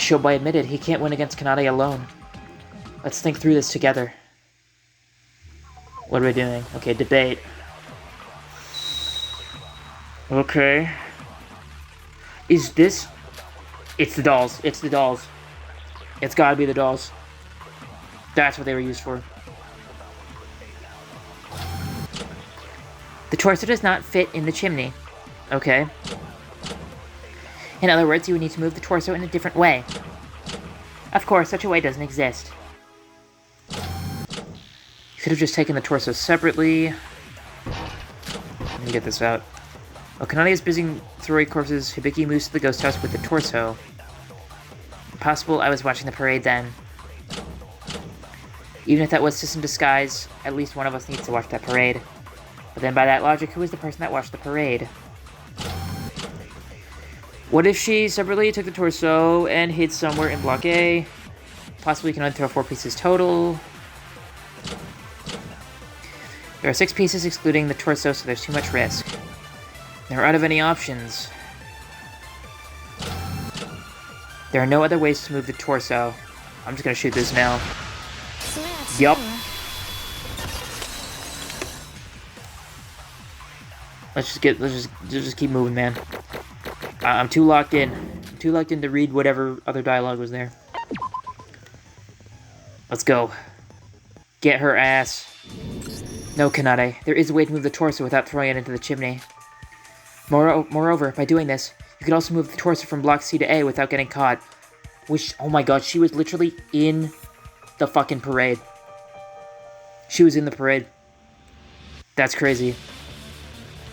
Shobai admitted he can't win against Kanade alone. Let's think through this together. What are we doing? Okay, debate. Okay. Is this... It's the dolls. It's the dolls. It's gotta be the dolls. That's what they were used for. The torso does not fit in the chimney. Okay. In other words, you would need to move the torso in a different way. Of course, such a way doesn't exist. You could have just taken the torso separately. Let me get this out. While Kanade is busy throwing corpses, Hibiki moves to the ghost house with the torso. Possible I was watching the parade then. Even if that was just in disguise, at least one of us needs to watch that parade. But then by that logic, who is the person that watched the parade? What if she separately took the torso and hid somewhere in Block A? Possibly you can only throw 4 pieces total. There are 6 pieces excluding the torso, so there's too much risk. They're out of any options. There are no other ways to move the torso. I'm just gonna shoot this now. Yup. Let's just keep moving, man. I'm too locked in. I'm too locked in to read whatever other dialogue was there. Let's go. Get her ass. No, Kanade. There is a way to move the torso without throwing it into the chimney. Moreover, by doing this, you could also move the torso from Block C to A without getting caught. Which, oh my god, she was literally in the fucking parade. She was in the parade. That's crazy.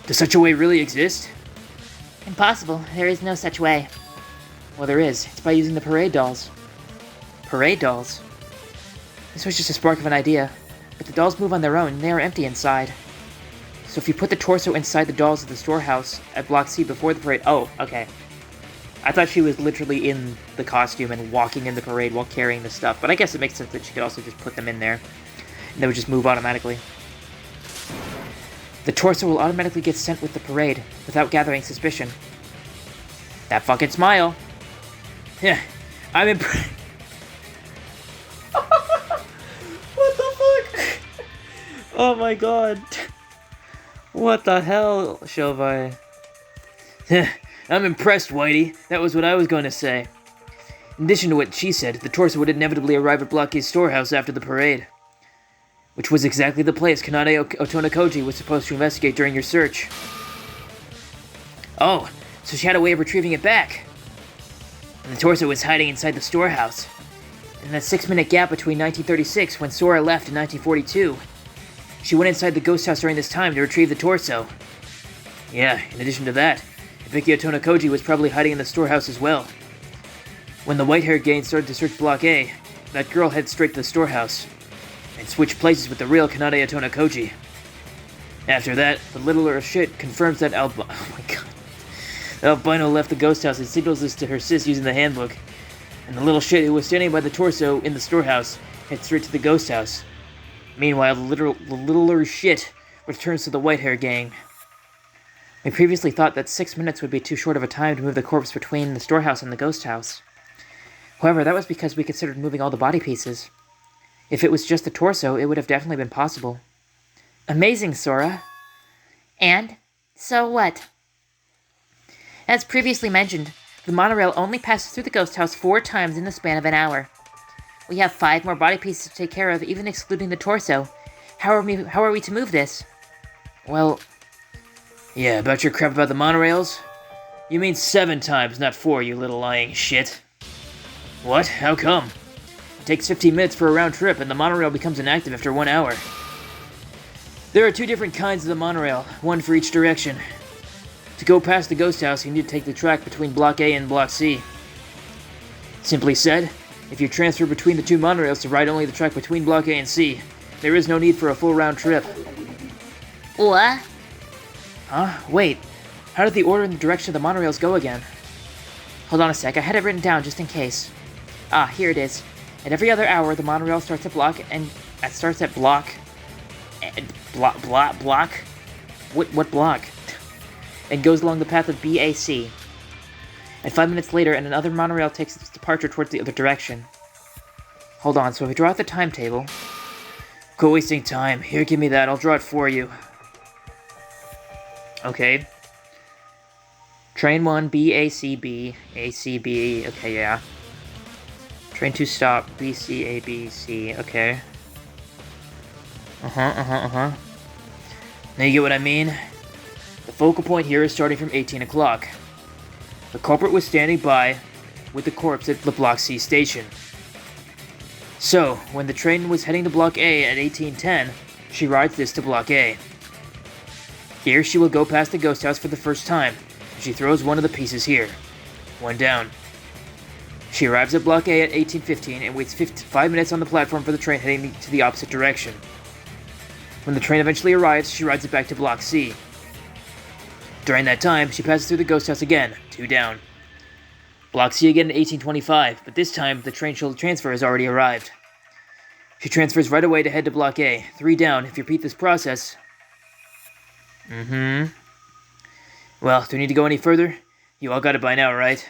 Does such a way really exist? Impossible. There is no such way. Well, there is. It's by using the parade dolls. Parade dolls? This was just a spark of an idea. But the dolls move on their own, and they are empty inside. So if you put the torso inside the dolls of the storehouse at Block C before the parade... Oh, okay. I thought she was literally in the costume and walking in the parade while carrying the stuff. But I guess it makes sense that she could also just put them in there. And they would just move automatically. The torso will automatically get sent with the parade, without gathering suspicion. That fucking smile. Yeah, I'm impressed. What the fuck? Oh my god. What the hell, Shobai? I'm impressed, Whitey. That was what I was going to say. In addition to what she said, the torso would inevitably arrive at Block A's storehouse after the parade. Which was exactly the place Kanade Otonakoji was supposed to investigate during your search. Oh, so she had a way of retrieving it back. And the torso was hiding inside the storehouse. In that 6-minute gap between 1936, when Sora left, in 1942, she went inside the ghost house during this time to retrieve the torso. Yeah, in addition to that, Hibiki Otonakoji was probably hiding in the storehouse as well. When the white-haired gang started to search Block A, that girl headed straight to the storehouse, and switched places with the real Kanade Otonakoji. After that, the littler shit confirms that oh my god. The albino left the ghost house and signals this to her sis using the handbook. And the little shit who was standing by the torso in the storehouse heads straight to the ghost house. Meanwhile, the littler shit returns to the white hair gang. We previously thought that 6 minutes would be too short of a time to move the corpse between the storehouse and the ghost house. However, that was because we considered moving all the body pieces. If it was just the torso, it would have definitely been possible. Amazing, Sora. And? So what? As previously mentioned, the monorail only passes through the ghost house 4 times in the span of an hour. We have 5 more body pieces to take care of, even excluding the torso. How are we to move this? Well... Yeah, about your crap about the monorails? You mean 7 times, not 4, you little lying shit. What? How come? It takes 15 minutes for a round trip, and the monorail becomes inactive after 1 hour. There are 2 different kinds of the monorail, one for each direction. To go past the ghost house, you need to take the track between Block A and Block C. Simply said, if you transfer between the 2 monorails to ride only the track between Block A and C, there is no need for a full round trip. What? Huh? Wait, how did the order and the direction of the monorails go again? Hold on a sec, I had it written down just in case. Ah, here it is. At every other hour, the monorail starts at block. What block? And goes along the path of BAC. And 5 minutes later, and another monorail takes its departure towards the other direction. Hold on, so if we draw out the timetable... Quit wasting time. Here, give me that. I'll draw it for you. Okay. Train 1, BACB, ACB, okay, yeah. Train 2 stop, BCABC, okay. Now you get what I mean? The focal point here is starting from 18 o'clock. The culprit was standing by with the corpse at the Block C station. So, when the train was heading to Block A at 18:10, she rides this to Block A. Here she will go past the ghost house for the first time. She throws one of the pieces here. One down. She arrives at Block A at 18:15 and waits 5 minutes on the platform for the train heading to the opposite direction. When the train eventually arrives, she rides it back to Block C. During that time, she passes through the ghost house again, 2 down. Block C again at 18:25, but this time the train she'll transfer has already arrived. She transfers right away to head to Block A, 3 down. If you repeat this process... Well, do we need to go any further? You all got it by now, right?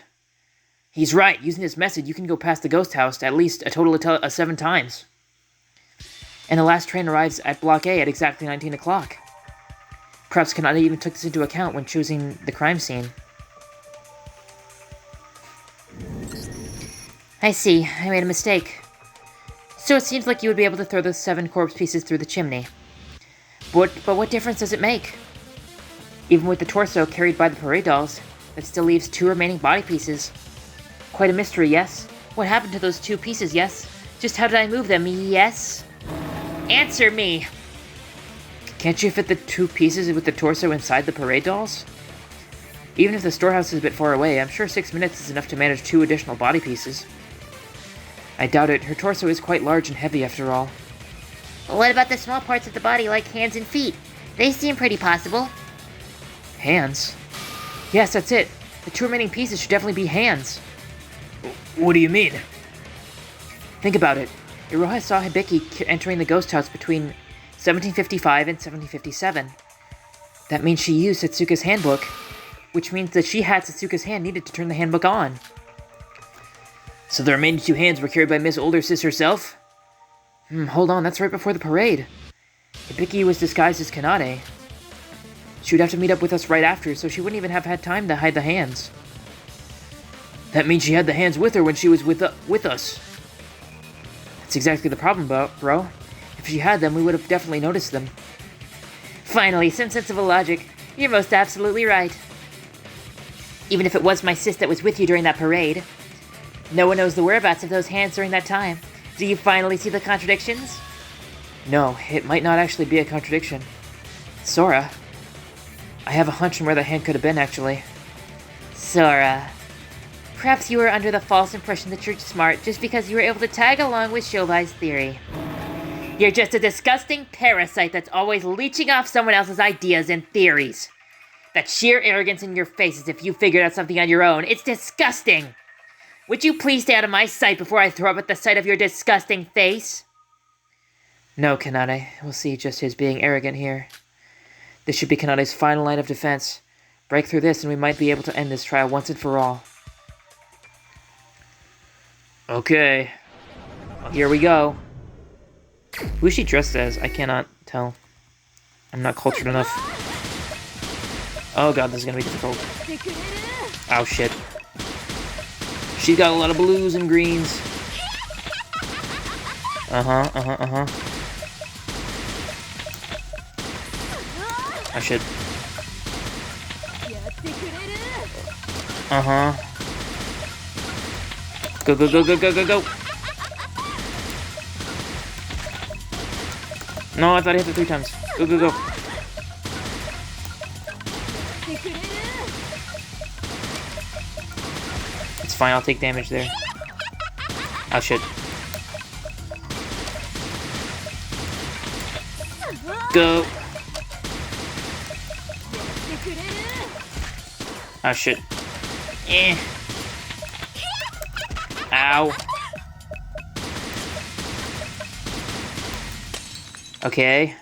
He's right. Using this method, you can go past the ghost house at least a total of 7 times. And the last train arrives at Block A at exactly 19 o'clock. Perhaps Kanata even took this into account when choosing the crime scene. I see. I made a mistake. So it seems like you would be able to throw those 7 corpse pieces through the chimney. But what difference does it make? Even with the torso carried by the parade dolls, that still leaves 2 remaining body pieces. Quite a mystery, yes? What happened to those 2 pieces, yes? Just how did I move them, yes? Answer me! Can't you fit the 2 pieces with the torso inside the parade dolls? Even if the storehouse is a bit far away, I'm sure 6 minutes is enough to manage 2 additional body pieces. I doubt it. Her torso is quite large and heavy after all. What about the small parts of the body like hands and feet? They seem pretty possible. Hands? Yes, that's it. The 2 remaining pieces should definitely be hands. What do you mean? Think about it. Iroha saw Hibiki entering the ghost house between 1755 and 1757. That means she used Setsuka's handbook, which means that she had Setsuka's hand needed to turn the handbook on. So the remaining 2 hands were carried by Miss Older Sis herself? Hold on, that's right before the parade. Hibiki was disguised as Kanade. She would have to meet up with us right after, so she wouldn't even have had time to hide the hands. That means she had the hands with her when she was with us. That's exactly the problem, bro. If she had them, we would have definitely noticed them. Finally, some sense of logic. You're most absolutely right. Even if it was my sis that was with you during that parade. No one knows the whereabouts of those hands during that time. Do you finally see the contradictions? No, it might not actually be a contradiction. Sora, I have a hunch on where the hand could have been, actually. Sora. Perhaps you were under the false impression that you're smart just because you were able to tag along with Shobai's theory. You're just a disgusting parasite that's always leeching off someone else's ideas and theories. That sheer arrogance in your face as if you figured out something on your own. It's disgusting! Would you please stay out of my sight before I throw up at the sight of your disgusting face? No, Kanade. We'll see just his being arrogant here. This should be Kanade's final line of defense. Break through this and we might be able to end this trial once and for all. Okay. Well, here we go. Who's she dressed as? I cannot tell. I'm not cultured enough. Oh god, this is gonna be difficult. Oh shit. She's got a lot of blues and greens. Oh shit. Go, go, go, go, go, go, go. No, I thought I hit it 3 times. Go, go, go. It's fine, I'll take damage there. Oh shit. Go. Oh shit. Eh. Ow. Okay.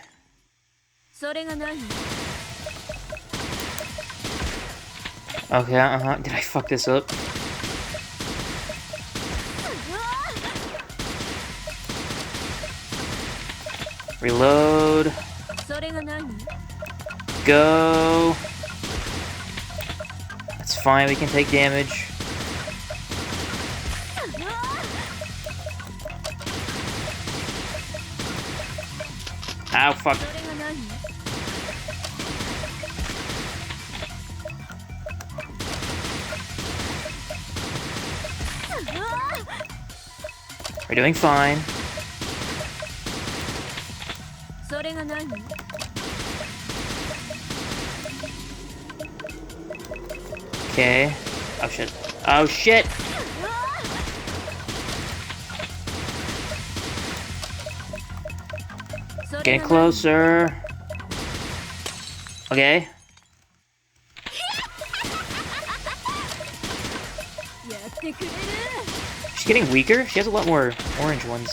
Okay, Did I fuck this up? Reload. Go. That's fine, we can take damage. Ow, fuck. We're doing fine. Okay. Oh shit. Oh shit! Getting closer. Okay. She's getting weaker? She has a lot more orange ones.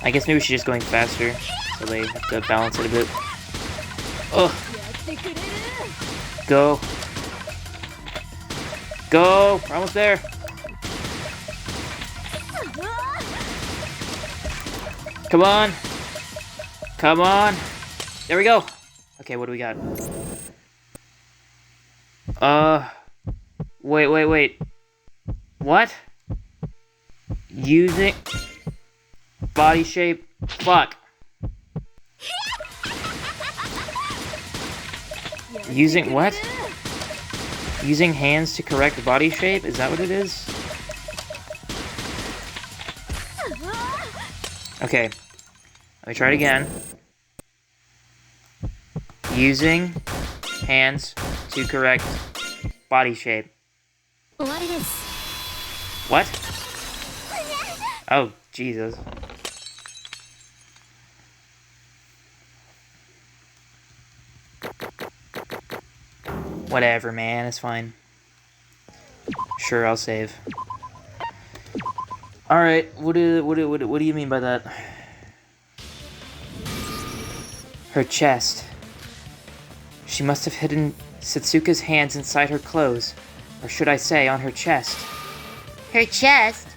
I guess maybe she's just going faster, so they have to balance it a bit. Oh! Go! Go! We're almost there! Come on! Come on! There we go! Okay, what do we got? Wait. What? Using... body shape? Fuck. Using what? Using hands to correct body shape? Is that what it is? Okay. Let me try it again. Using hands to correct body shape. What? Oh, Jesus. Whatever, man. It's fine. Sure, I'll save. Alright, what do you mean by that? Her chest. She must have hidden Setsuka's hands inside her clothes. Or should I say, on her chest. Her chest?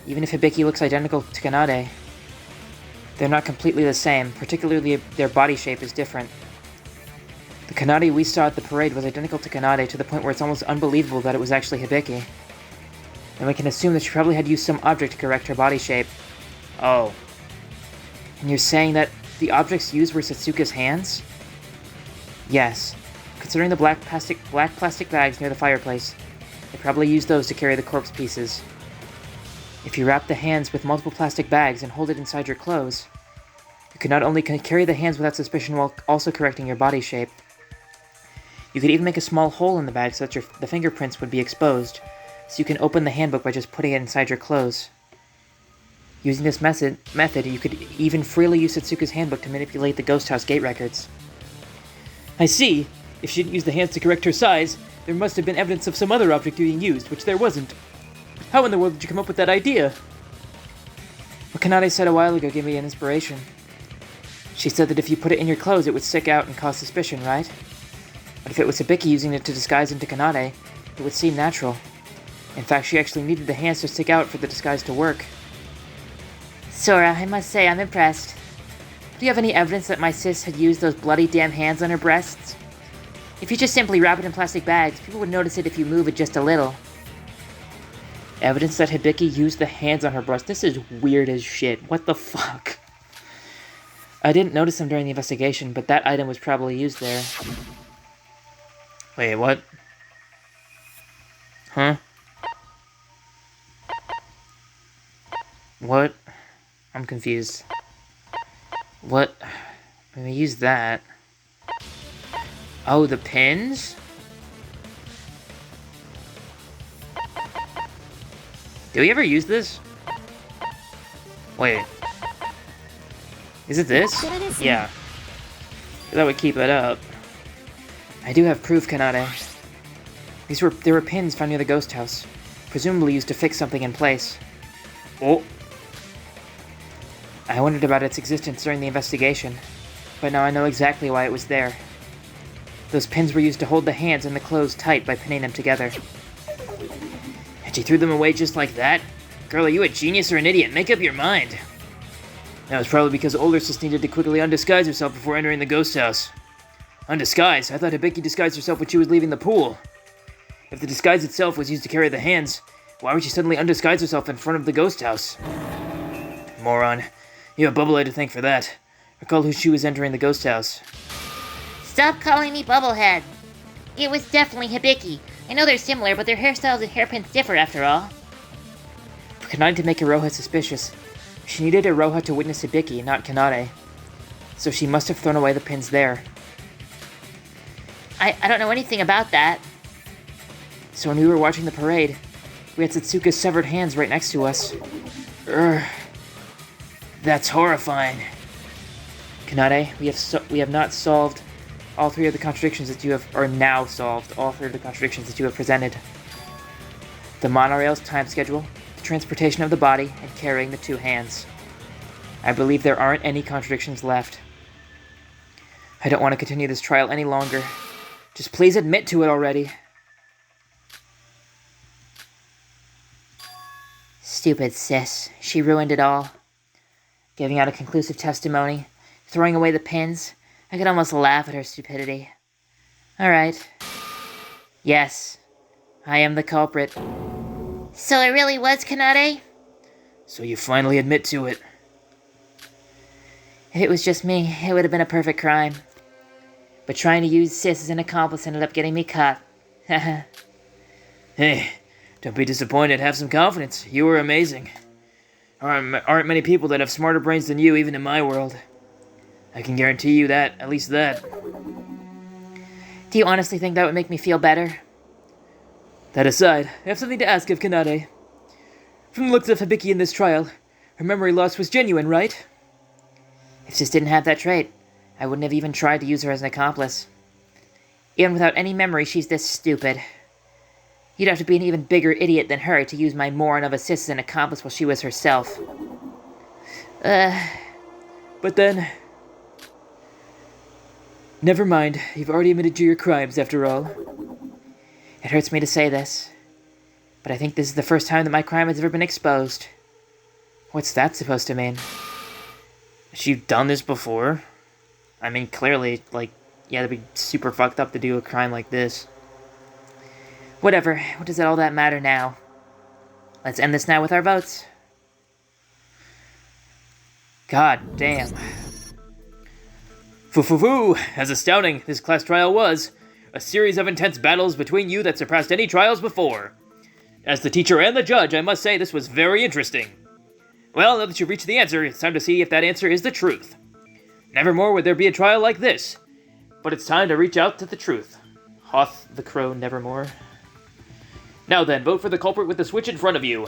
Even if Hibiki looks identical to Kanade, they're not completely the same, particularly their body shape is different. The Kanade we saw at the parade was identical to Kanade to the point where it's almost unbelievable that it was actually Hibiki. And we can assume that she probably had used some object to correct her body shape. Oh. And you're saying that the objects used were Setsuka's hands? Yes. Considering the black plastic bags near the fireplace, they probably used those to carry the corpse pieces. If you wrap the hands with multiple plastic bags and hold it inside your clothes, you could not only carry the hands without suspicion while also correcting your body shape. You could even make a small hole in the bag so that the fingerprints would be exposed, so you can open the handbook by just putting it inside your clothes. Using this method, you could even freely use Setsuka's handbook to manipulate the ghost house gate records. I see. If she didn't use the hands to correct her size, there must have been evidence of some other object being used, which there wasn't. How in the world did you come up with that idea? What Kanade said a while ago gave me an inspiration. She said that if you put it in your clothes, it would stick out and cause suspicion, right? But if it was Hibiki using it to disguise into Kanade, it would seem natural. In fact, she actually needed the hands to stick out for the disguise to work. Sora, I must say I'm impressed. Do you have any evidence that my sis had used those bloody damn hands on her breasts? If you just simply wrap it in plastic bags, people would notice it if you move it just a little. Evidence that Hibiki used the hands on her breast? This is weird as shit. What the fuck? I didn't notice them during the investigation, but that item was probably used there. Wait, what? Huh? What? I'm confused. What? When we use that... Oh, the pins? Do we ever use this? Wait. Is it this? Yeah. That would keep it up. I do have proof, Kanade. There were pins found near the ghost house, presumably used to fix something in place. Oh. I wondered about its existence during the investigation, but now I know exactly why it was there. Those pins were used to hold the hands and the clothes tight by pinning them together. And she threw them away just like that? Girl, are you a genius or an idiot? Make up your mind. That was probably because older sis needed to quickly undisguise herself before entering the ghost house. Undisguise? I thought Hibiki disguised herself when she was leaving the pool. If the disguise itself was used to carry the hands, why would she suddenly undisguise herself in front of the ghost house? Moron. You have Bubblehead to thank for that. Recall who she was entering the ghost house. Stop calling me Bubblehead. It was definitely Hibiki. I know they're similar, but their hairstyles and hairpins differ after all. For Kanade to make Iroha suspicious, she needed Iroha to witness Hibiki, not Kanade. So she must have thrown away the pins there. I don't know anything about that. So when we were watching the parade, we had Satsuka's severed hands right next to us. That's horrifying. Kanade, we have not solved all three of the contradictions that you have, or now solved all three of the contradictions that you have presented. The monorail's time schedule, the transportation of the body, and carrying the two hands. I believe there aren't any contradictions left. I don't want to continue this trial any longer. Just please admit to it already. Stupid sis. She ruined it all. Giving out a conclusive testimony, throwing away the pins. I could almost laugh at her stupidity. Alright. Yes, I am the culprit. So it really was Kanade? So you finally admit to it. If it was just me, it would have been a perfect crime. But trying to use sis as an accomplice ended up getting me caught. Hey, don't be disappointed. Have some confidence. You were amazing. Aren't many people that have smarter brains than you, even in my world. I can guarantee you that, at least that. Do you honestly think that would make me feel better? That aside, I have something to ask of Kanade. From the looks of Hibiki in this trial, her memory loss was genuine, right? If sis didn't have that trait, I wouldn't have even tried to use her as an accomplice. Even without any memory, she's this stupid. You'd have to be an even bigger idiot than her to use my moron of a sis as an accomplice while she was herself. But then... Never mind, you've already admitted to your crimes, after all. It hurts me to say this, but I think this is the first time that my crime has ever been exposed. What's that supposed to mean? Has she done this before? I mean, clearly, like, yeah, that'd be super fucked up to do a crime like this. Whatever, what does all that matter now? Let's end this now with our votes. God damn. Foo-foo-foo! As astounding this class trial was, a series of intense battles between you that surpassed any trials before. As the teacher and the judge, I must say this was very interesting. Well, now that you've reached the answer, it's time to see if that answer is the truth. Nevermore would there be a trial like this, but it's time to reach out to the truth. Hoth the crow nevermore. Now then, vote for the culprit with the switch in front of you.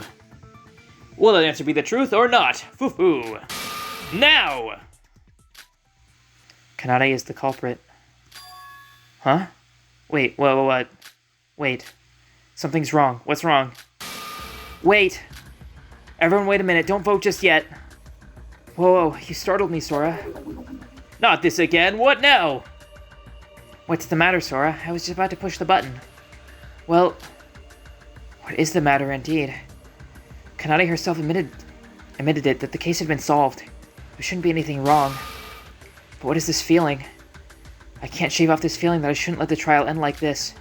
Will that answer be the truth or not? Foo-foo! Now! Kanade is the culprit. Huh? Wait, what? Wait. Something's wrong. What's wrong? Wait! Everyone wait a minute, don't vote just yet. Whoa, you startled me, Sora. Not this again, what now? What's the matter, Sora? I was just about to push the button. Well, what is the matter indeed? Kanade herself admitted it that the case had been solved. There shouldn't be anything wrong. But what is this feeling? I can't shave off this feeling that I shouldn't let the trial end like this.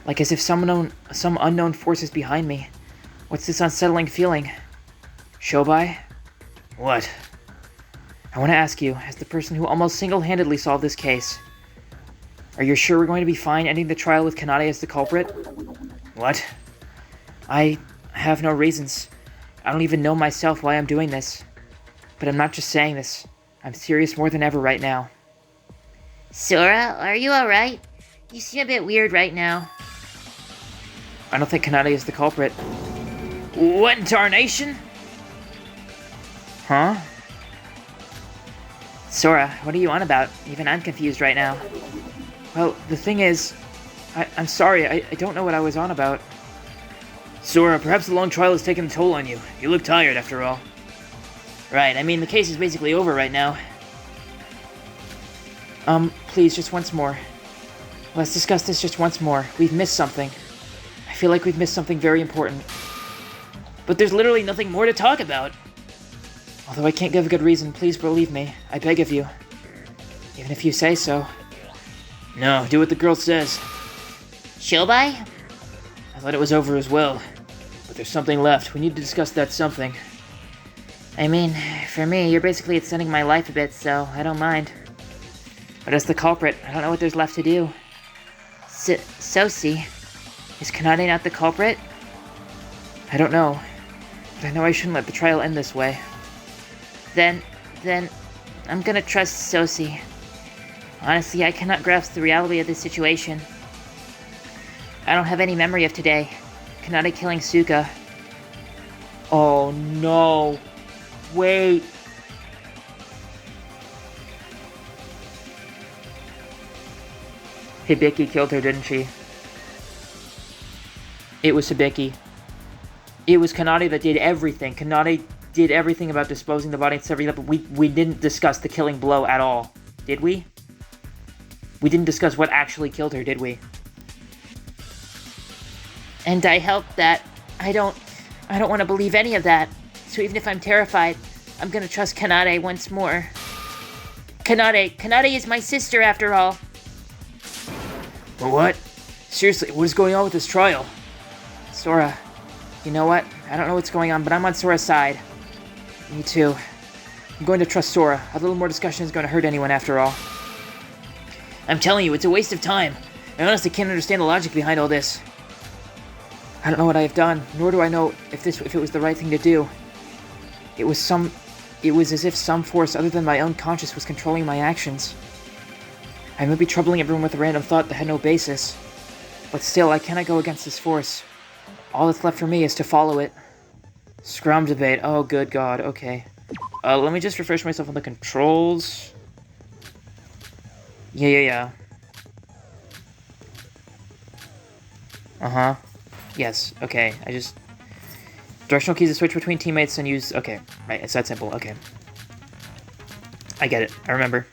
Like as if some unknown force is behind me. What's this unsettling feeling? Shobai? What? I want to ask you, as the person who almost single-handedly solved this case, are you sure we're going to be fine ending the trial with Kanade as the culprit? What? I have no reasons. I don't even know myself why I'm doing this. But I'm not just saying this. I'm serious more than ever right now. Sora, are you alright? You seem a bit weird right now. I don't think Kanade is the culprit. What in tarnation? Huh? Sora, what are you on about? Even I'm confused right now. Well, the thing is, I'm sorry, I don't know what I was on about. Sora, perhaps the long trial has taken a toll on you. You look tired, after all. Right, I mean, the case is basically over right now. Please, just once more. Let's discuss this just once more. We've missed something. I feel like we've missed something very important. But there's literally nothing more to talk about. Although I can't give a good reason, please believe me. I beg of you. Even if you say so. No, do what the girl says. Shobai? I thought it was over as well. But there's something left. We need to discuss that something. I mean, for me, you're basically extending my life a bit, so I don't mind. But as the culprit, I don't know what there's left to do. Sosi? Is Kanade not the culprit? I don't know. But I know I shouldn't let the trial end this way. Then, I'm gonna trust Sosi. Honestly, I cannot grasp the reality of this situation. I don't have any memory of today. Kanade killing Suka. Oh no! Wait! Hibiki killed her, didn't she? It was Hibiki. It was Kanade that did everything. Kanade did everything about disposing the body and severing it up, but we didn't discuss the killing blow at all. Did we? We didn't discuss what actually killed her, did we? And I helped that. I don't want to believe any of that. So even if I'm terrified, I'm gonna trust Kanade once more. Kanade is my sister after all. But what? Seriously, what is going on with this trial? Sora, you know what? I don't know what's going on, but I'm on Sora's side. Me too. I'm going to trust Sora. A little more discussion isn't going to hurt anyone after all. I'm telling you, it's a waste of time. I honestly can't understand the logic behind all this. I don't know what I have done, nor do I know if it was the right thing to do. It was as if some force other than my own conscience was controlling my actions. I may be troubling everyone with a random thought that had no basis, but still, I cannot go against this force. All that's left for me is to follow it. Scrum debate. Oh, good God. Okay. Let me just refresh myself on the controls. Yeah. Uh-huh. Yes. Okay. Directional keys to switch between teammates and use... Okay. Right. It's that simple. Okay. I get it. I remember.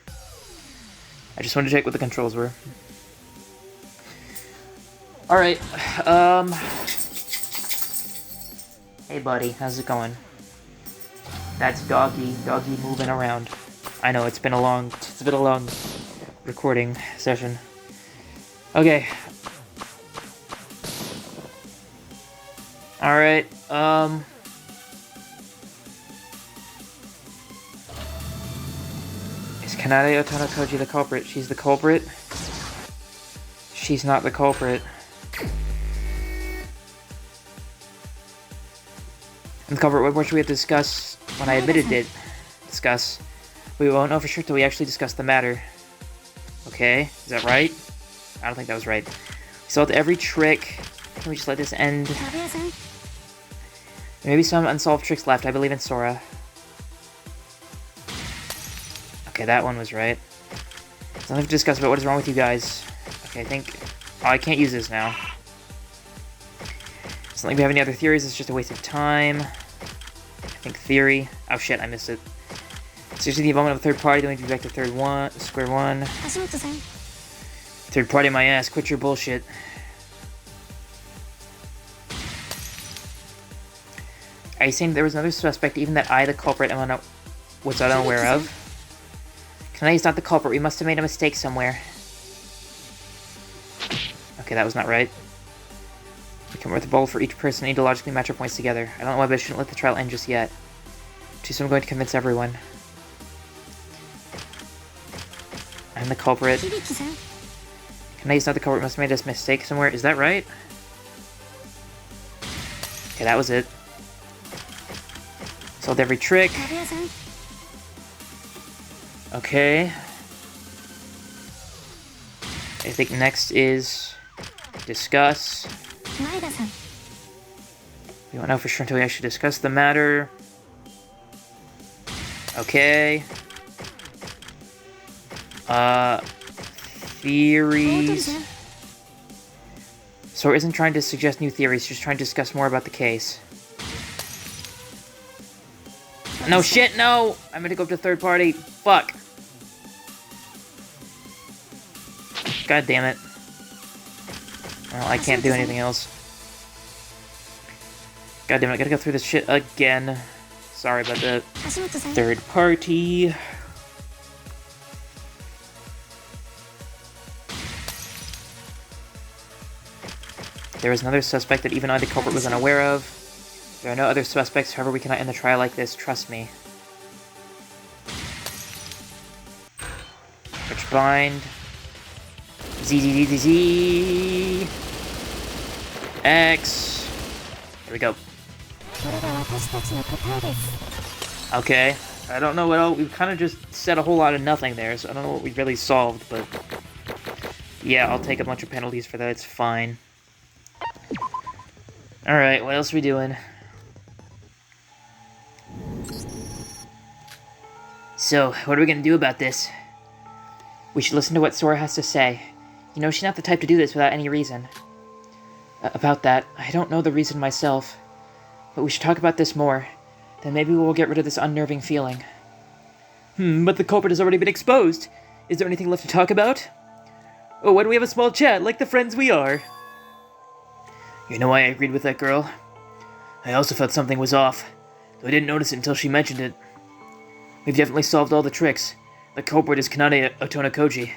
I just wanted to check what the controls were. Alright. Hey, buddy. How's it going? That's Doggy. Doggy moving around. I know, it's been a long recording session. Okay. Alright, is Kanade Otano Toji the culprit? She's the culprit? She's not the culprit. And the culprit, what more should we have to discuss when I admitted it? Discuss. We won't know for sure till we actually discuss the matter. Okay, is that right? I don't think that was right. We solved every trick. Can we just let this end? There may be some unsolved tricks left. I believe in Sora. Okay, that one was right. There's nothing to discuss about what is wrong with you guys. Okay, I think... Oh, I can't use this now. It's not like we have any other theories. It's just a waste of time. I think theory... Oh shit, I missed it. Seriously, the involvement of a third party, then we'd be back to square one. Third party my ass, quit your bullshit. Are you saying there was another suspect, even that I, the culprit, was unaware of? Kanade's not the culprit, we must have made a mistake somewhere. Okay, that was not right. We come up with a bowl for each person and need to logically match our points together. I don't know why, but I shouldn't let the trial end just yet. Too soon I'm going to convince everyone. I'm the culprit. Kanade's not the culprit, must have made a mistake somewhere. Is that right? Okay, that was it. Solved every trick. Okay. I think next is discuss. We won't know for sure until we actually discuss the matter. Okay. Theories. Sora isn't trying to suggest new theories, just trying to discuss more about the case. No shit, no! I meant to go up to third party. Fuck. God damn it. Well, I can't do anything else. God damn it, I gotta go through this shit again. Sorry about that. Third party. There is another suspect that even I, the culprit, was unaware of. There are no other suspects, however we cannot end the trial like this, trust me. Which bind. Z. X. Here we go. Okay. I don't know what else. We've kind of just said a whole lot of nothing there, so I don't know what we really solved, but... yeah, I'll take a bunch of penalties for that, it's fine. Alright, what else are we doing? So, what are we gonna do about this? We should listen to what Sora has to say. You know, she's not the type to do this without any reason. About that, I don't know the reason myself. But we should talk about this more. Then maybe we'll get rid of this unnerving feeling. But the culprit has already been exposed. Is there anything left to talk about? Oh, why don't we have a small chat, like the friends we are? You know why I agreed with that girl? I also felt something was off, though I didn't notice it until she mentioned it. We've definitely solved all the tricks. The culprit is Kanade Otonakoji.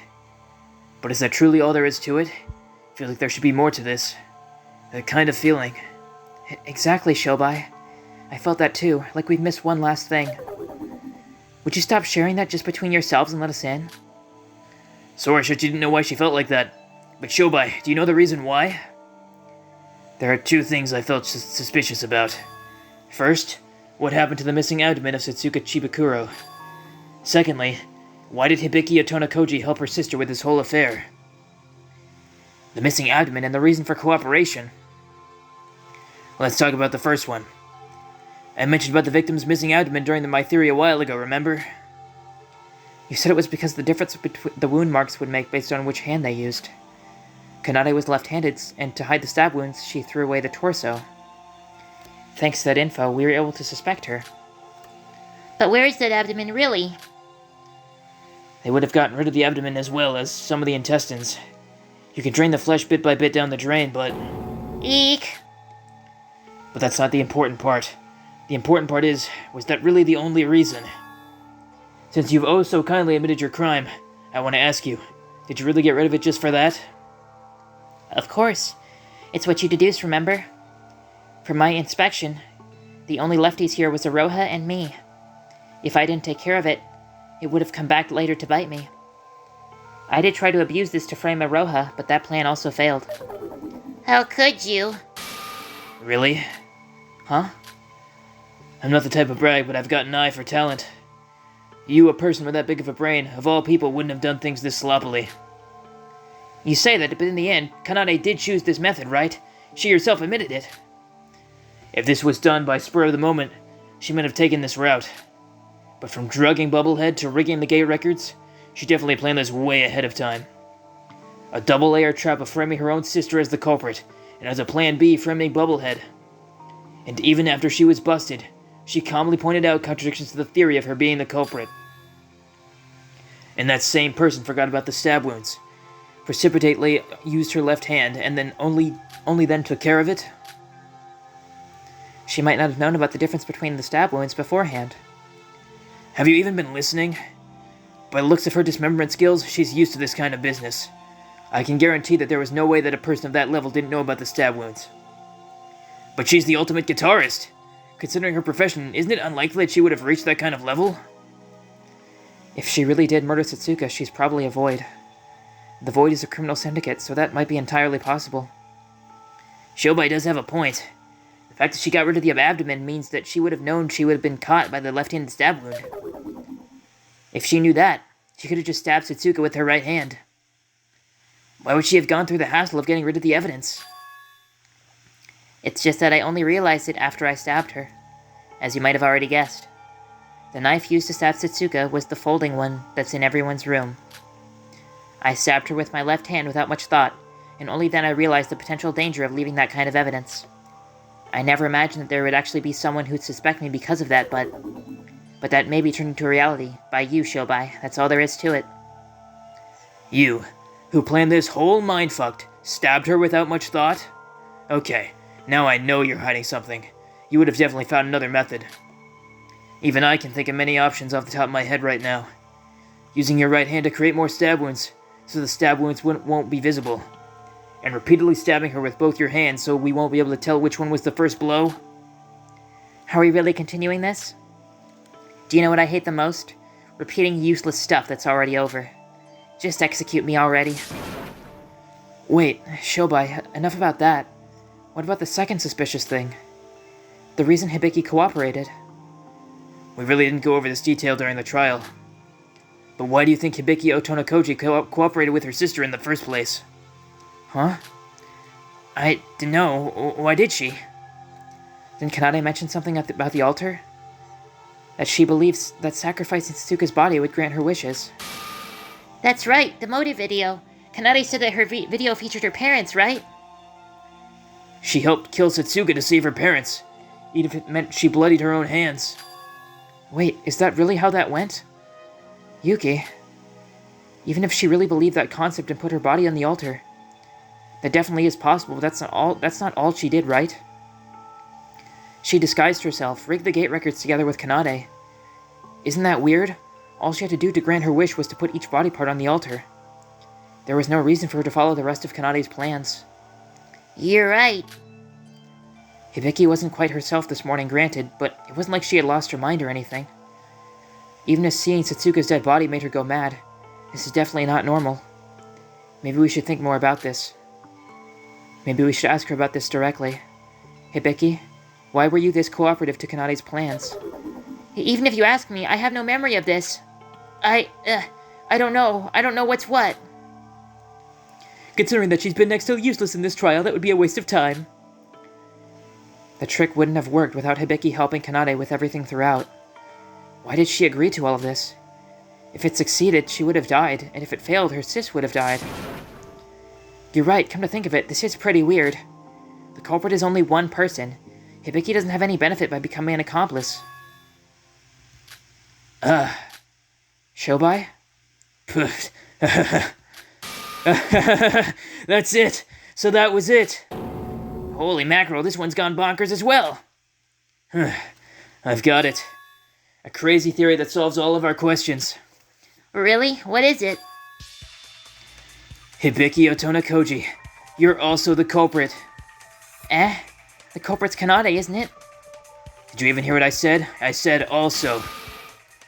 But is that truly all there is to it? I feel like there should be more to this. That kind of feeling. Exactly, Shobai. I felt that too, like we've missed one last thing. Would you stop sharing that just between yourselves and let us in? Sora said she didn't know why she felt like that. But Shobai, do you know the reason why? There are two things I felt suspicious about. First, what happened to the missing abdomen of Setsuka Chibukuro? Secondly, why did Hibiki Otonakoji help her sister with this whole affair? The missing abdomen and the reason for cooperation. Let's talk about the first one. I mentioned about the victim's missing abdomen during my theory a while ago, remember? You said it was because the difference between the wound marks would make based on which hand they used. Kanade was left-handed, and to hide the stab wounds, she threw away the torso. Thanks to that info, we were able to suspect her. But where is that abdomen really? They would have gotten rid of the abdomen as well as some of the intestines. You can drain the flesh bit by bit down the drain, but... Eek. But that's not the important part. The important part was that really the only reason? Since you've oh so kindly admitted your crime, I want to ask you, did you really get rid of it just for that? Of course. It's what you deduced, remember? From my inspection, the only lefties here was Aroha and me. If I didn't take care of it, it would have come back later to bite me. I did try to abuse this to frame Aroha, but that plan also failed. How could you? Really? Huh? I'm not the type of brag, but I've got an eye for talent. You, a person with that big of a brain, of all people, wouldn't have done things this sloppily. You say that, but in the end, Kanade did choose this method, right? She herself admitted it. If this was done by spur of the moment, she might have taken this route. But from drugging Bubblehead to rigging the gay records, she definitely planned this way ahead of time. A double-layer trap of framing her own sister as the culprit, and as a plan B, framing Bubblehead. And even after she was busted, she calmly pointed out contradictions to the theory of her being the culprit. And that same person forgot about the stab wounds, precipitately used her left hand, and then only then took care of it? She might not have known about the difference between the stab wounds beforehand. Have you even been listening? By the looks of her dismemberment skills, she's used to this kind of business. I can guarantee that there was no way that a person of that level didn't know about the stab wounds. But she's the ultimate guitarist. Considering her profession, isn't it unlikely that she would have reached that kind of level? If she really did murder Setsuka, she's probably a Void. The Void is a criminal syndicate, so that might be entirely possible. Shobai does have a point. The fact that she got rid of the abdomen means that she would have known she would have been caught by the left-handed stab wound. If she knew that, she could have just stabbed Setsuka with her right hand. Why would she have gone through the hassle of getting rid of the evidence? It's just that I only realized it after I stabbed her, as you might have already guessed. The knife used to stab Setsuka was the folding one that's in everyone's room. I stabbed her with my left hand without much thought, and only then I realized the potential danger of leaving that kind of evidence. I never imagined that there would actually be someone who'd suspect me because of that, but But that may be turned into a reality by you, Shobai. That's all there is to it. You, who planned this whole mindfuck, stabbed her without much thought? Okay, now I know you're hiding something. You would have definitely found another method. Even I can think of many options off the top of my head right now. Using your right hand to create more stab wounds, so the stab wounds won't be visible. And repeatedly stabbing her with both your hands so we won't be able to tell which one was the first blow. Are we really continuing this? Do you know what I hate the most? Repeating useless stuff that's already over. Just execute me already. Wait, Shobai, enough about that. What about the second suspicious thing? The reason Hibiki cooperated. We really didn't go over this detail during the trial. But why do you think Hibiki Otonokoji cooperated with her sister in the first place? Huh? I didn't know. Why did she? Didn't Kanade mention something about the altar? That she believes that sacrificing Satsuka's body would grant her wishes. That's right, the motive video. Kanade said that her video featured her parents, right? She helped kill Satsuka to save her parents, even if it meant she bloodied her own hands. Wait, is that really how that went? Yuki, even if she really believed that concept and put her body on the altar, that definitely is possible, but that's not all she did, right? She disguised herself, rigged the gate records together with Kanade. Isn't that weird? All she had to do to grant her wish was to put each body part on the altar. There was no reason for her to follow the rest of Kanade's plans. You're right. Hibiki wasn't quite herself this morning, granted, but it wasn't like she had lost her mind or anything. Even if seeing Satsuka's dead body made her go mad, this is definitely not normal. Maybe we should think more about this. Maybe we should ask her about this directly. Hibiki, why were you this cooperative to Kanade's plans? Even if you ask me, I have no memory of this. I don't know. I don't know what's what. Considering that she's been next to useless in this trial, that would be a waste of time. The trick wouldn't have worked without Hibiki helping Kanade with everything throughout. Why did she agree to all of this? If it succeeded, she would have died, and if it failed, her sis would have died. You're right, come to think of it, this is pretty weird. The culprit is only one person. Hibiki doesn't have any benefit by becoming an accomplice. Shobai? That's it. So that was it. Holy mackerel, this one's gone bonkers as well. I've got it. A crazy theory that solves all of our questions. Really? What is it? Hibiki Otonokoji, you're also the culprit. The culprit's Kanade, isn't it? Did you even hear what I said? I said also.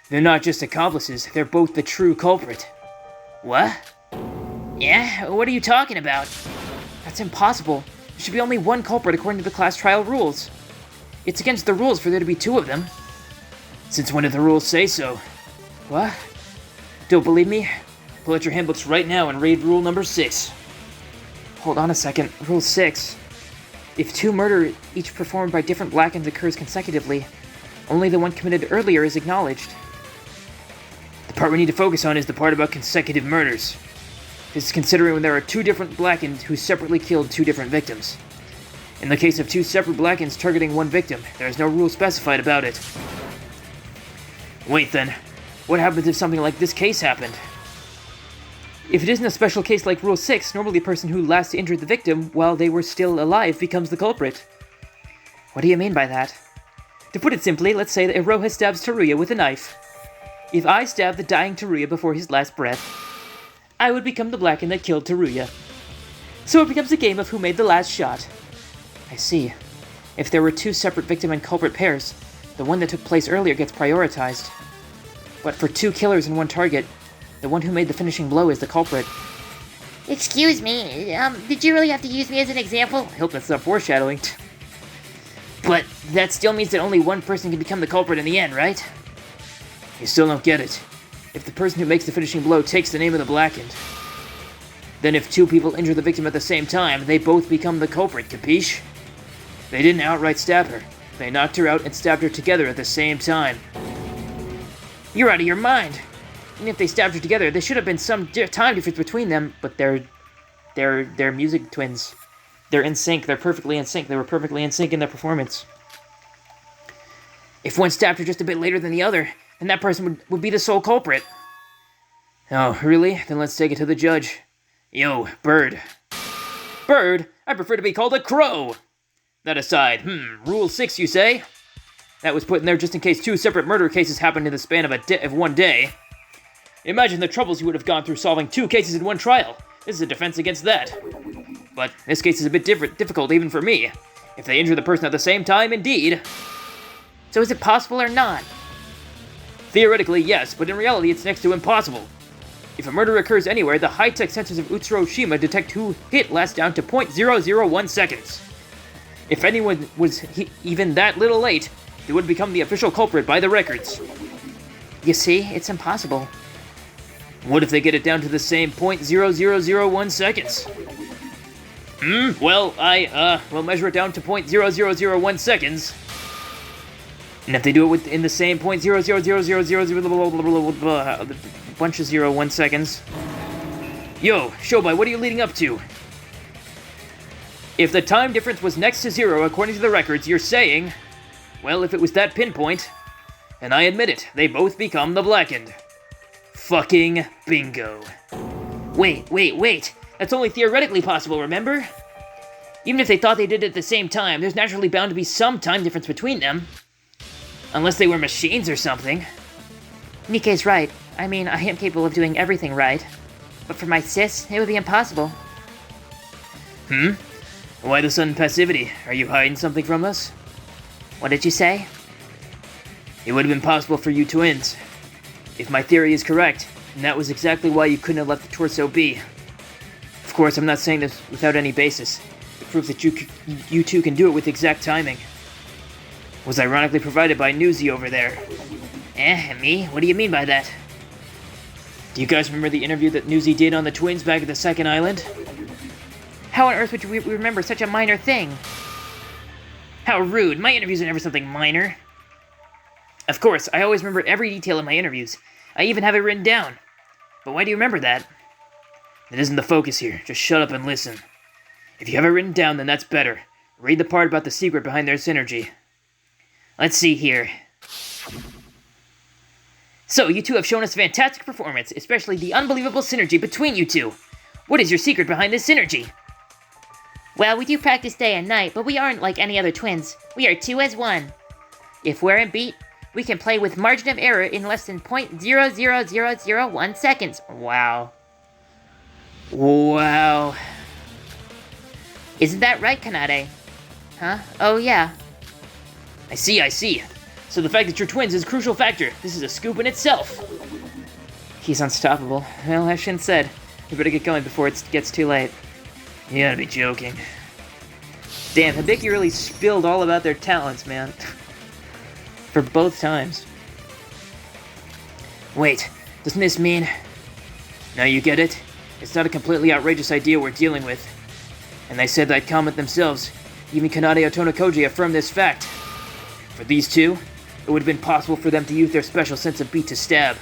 They're not just accomplices, they're both the true culprit. What? Yeah? What are you talking about? That's impossible. There should be only one culprit according to the class trial rules. It's against the rules for there to be two of them. Since when did the rules say so? What? Don't believe me? Pull out your handbooks right now and read rule number 6. Hold on a second. Rule 6. If two murders, each performed by different Blackens, occurs consecutively, only the one committed earlier is acknowledged. The part we need to focus on is the part about consecutive murders. This is considering when there are two different Blackens who separately killed two different victims. In the case of two separate Blackens targeting one victim, there is no rule specified about it. Wait then, what happens if something like this case happened? If it isn't a special case like Rule 6, normally the person who last injured the victim while they were still alive becomes the culprit. What do you mean by that? To put it simply, let's say that Iroha stabs Teruya with a knife. If I stab the dying Teruya before his last breath, I would become the Blacken that killed Teruya. So it becomes a game of who made the last shot. I see. If there were two separate victim and culprit pairs, the one that took place earlier gets prioritized. But for two killers and one target, the one who made the finishing blow is the culprit. Excuse me, did you really have to use me as an example? I hope that's not foreshadowing. But that still means that only one person can become the culprit in the end, right? You still don't get it. If the person who makes the finishing blow takes the name of the Blackened, then if two people injure the victim at the same time, they both become the culprit, capiche? They didn't outright stab her. They knocked her out and stabbed her together at the same time. You're out of your mind! Even if they stabbed her together, there should have been some time difference between them, but they're music twins. They're in sync, they're perfectly in sync, they were perfectly in sync in their performance. If one stabbed her just a bit later than the other, and that person would be the sole culprit. Oh, really? Then let's take it to the judge. Yo, Bird. Bird? I prefer to be called a crow! That aside, Rule 6, you say? That was put in there just in case 2 separate murder cases happened in the span of one day. Imagine the troubles you would have gone through solving 2 cases in one trial. This is a defense against that. But this case is a bit difficult even for me. If they injure the person at the same time, indeed. So is it possible or not? Theoretically, yes, but in reality, it's next to impossible. If a murder occurs anywhere, the high-tech sensors of Utsuroshima detect who hit last down to 0.001 seconds. If anyone was even that little late, they would become the official culprit by the records. You see, it's impossible. What if they get it down to the same 0.0001 seconds? Well, will measure it down to 0.0001 seconds. And if they do it within the same 0.00000 bunch of 0.01 seconds. Yo, Shobai, what are you leading up to? If the time difference was next to 0 according to the records, you're saying, well, if it was that pinpoint, and I admit it, they both become the Blackened. Fucking bingo. Wait. That's only theoretically possible, remember? Even if they thought they did it at the same time, there's naturally bound to be some time difference between them. Unless they were machines or something. Nikkei's right. I mean, I am capable of doing everything right. But for my sis, it would be impossible. Why the sudden passivity? Are you hiding something from us? What did you say? It would have been possible for you twins. If my theory is correct, and that was exactly why you couldn't have let the torso be. Of course, I'm not saying this without any basis. The proof that you two can do it with exact timing was ironically provided by Newsy over there. Me? What do you mean by that? Do you guys remember the interview that Newsy did on the twins back at the second island? How on earth would we remember such a minor thing? How rude! My interviews are never something minor. Of course, I always remember every detail in my interviews. I even have it written down. But why do you remember that? That isn't the focus here. Just shut up and listen. If you have it written down, then that's better. Read the part about the secret behind their synergy. Let's see here. So, you two have shown us fantastic performance, especially the unbelievable synergy between you two. What is your secret behind this synergy? Well, we do practice day and night, but we aren't like any other twins. We are 2 as 1. If we're in beat, we can play with margin of error in less than 0.00001 seconds. Wow. Isn't that right, Kanade? Huh? Oh, yeah. I see. So the fact that you're twins is a crucial factor. This is a scoop in itself. He's unstoppable. Well, as Shin said, we better get going before it gets too late. You gotta be joking. Damn, Hibiki really spilled all about their talents, man. For both times. Wait, doesn't this mean... Now you get it? It's not a completely outrageous idea we're dealing with. And they said that comment themselves. Even Kanade Otonokoji affirmed this fact. For these two, it would have been possible for them to use their special sense of beat to stab,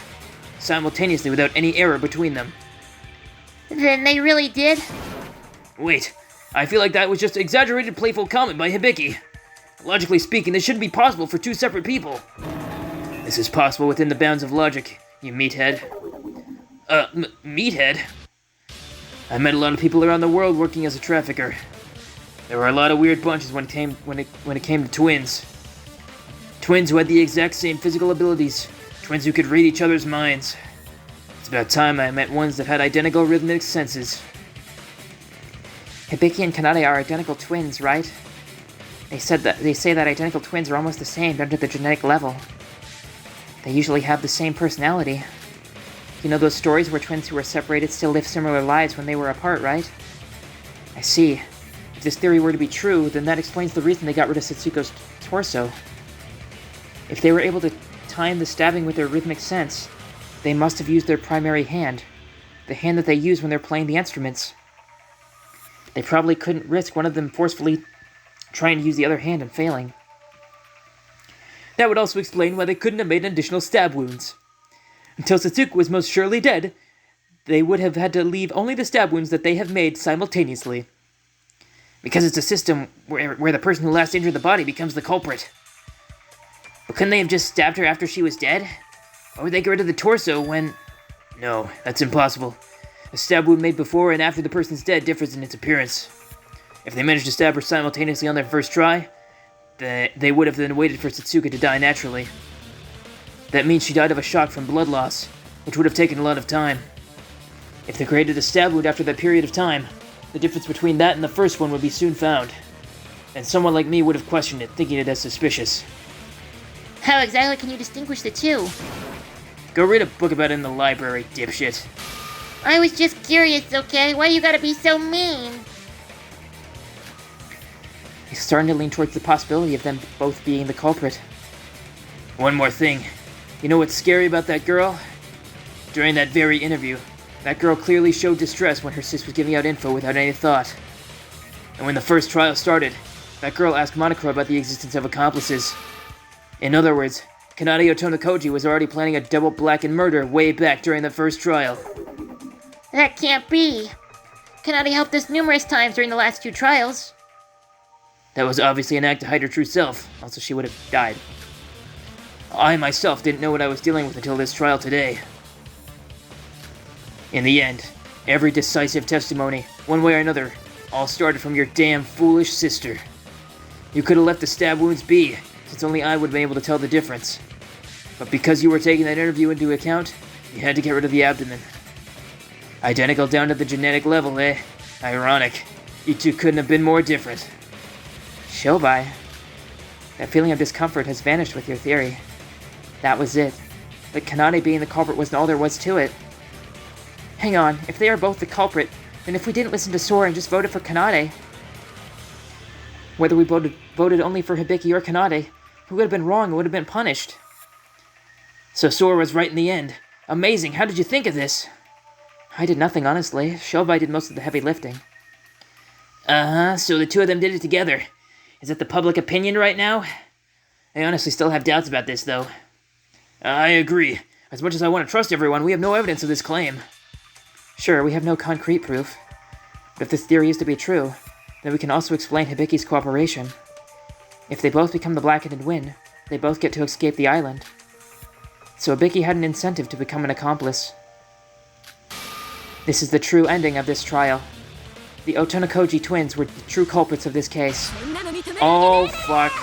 simultaneously without any error between them. Then they really did? Wait, I feel like that was just exaggerated playful comment by Hibiki. Logically speaking, this shouldn't be possible for 2 separate people. This is possible within the bounds of logic, you meathead. Meathead? I met a lot of people around the world working as a trafficker. There were a lot of weird bunches when it came to twins. Twins who had the exact same physical abilities. Twins who could read each other's minds. It's about time I met ones that had identical rhythmic senses. Hibiki and Kanade are identical twins, right? They say that identical twins are almost the same down to the genetic level. They usually have the same personality. You know those stories where twins who were separated still live similar lives when they were apart, right? I see. If this theory were to be true, then that explains the reason they got rid of Setsuko's torso. If they were able to time the stabbing with their rhythmic sense, they must have used their primary hand, the hand that they use when they're playing the instruments. They probably couldn't risk one of them forcefully trying to use the other hand and failing. That would also explain why they couldn't have made additional stab wounds. Until Setsuko was most surely dead, they would have had to leave only the stab wounds that they have made simultaneously. Because it's a system where the person who last injured the body becomes the culprit. But couldn't they have just stabbed her after she was dead? Why would they get rid of the torso when... No, that's impossible. A stab wound made before and after the person's dead differs in its appearance. If they managed to stab her simultaneously on their first try, they would have then waited for Satsuka to die naturally. That means she died of a shock from blood loss, which would have taken a lot of time. If they created a stab wound after that period of time, the difference between that and the first one would be soon found. And someone like me would have questioned it, thinking it as suspicious. How exactly can you distinguish the two? Go read a book about it in the library, dipshit. I was just curious, okay? Why you gotta be so mean? He's starting to lean towards the possibility of them both being the culprit. One more thing. You know what's scary about that girl? During that very interview, that girl clearly showed distress when her sis was giving out info without any thought. And when the first trial started, that girl asked Monokuro about the existence of accomplices. In other words, Kanade Otonokoji was already planning a double blackened murder way back during the first trial. That can't be. Kanade helped us numerous times during the last 2 trials. That was obviously an act to hide her true self, else she would have died. I myself didn't know what I was dealing with until this trial today. In the end, every decisive testimony, one way or another, all started from your damn foolish sister. You could have let the stab wounds be, since only I would have been able to tell the difference. But because you were taking that interview into account, you had to get rid of the abdomen. Identical down to the genetic level, eh? Ironic. You two couldn't have been more different. Shobai, that feeling of discomfort has vanished with your theory. That was it. But Kanade being the culprit wasn't all there was to it. Hang on, if they are both the culprit, then if we didn't listen to Sora and just voted for Kanade, whether we voted only for Hibiki or Kanade, who would have been wrong and would have been punished. So Sora was right in the end. Amazing, how did you think of this? I did nothing, honestly. Shobai did most of the heavy lifting. Uh-huh, so the two of them did it together. Is that the public opinion right now? I honestly still have doubts about this, though. I agree. As much as I want to trust everyone, we have no evidence of this claim. Sure, we have no concrete proof. But if this theory is to be true, then we can also explain Hibiki's cooperation. If they both become the Blackened and win, they both get to escape the island. So Hibiki had an incentive to become an accomplice. This is the true ending of this trial. The Otonokoji twins were the true culprits of this case. Oh, fuck.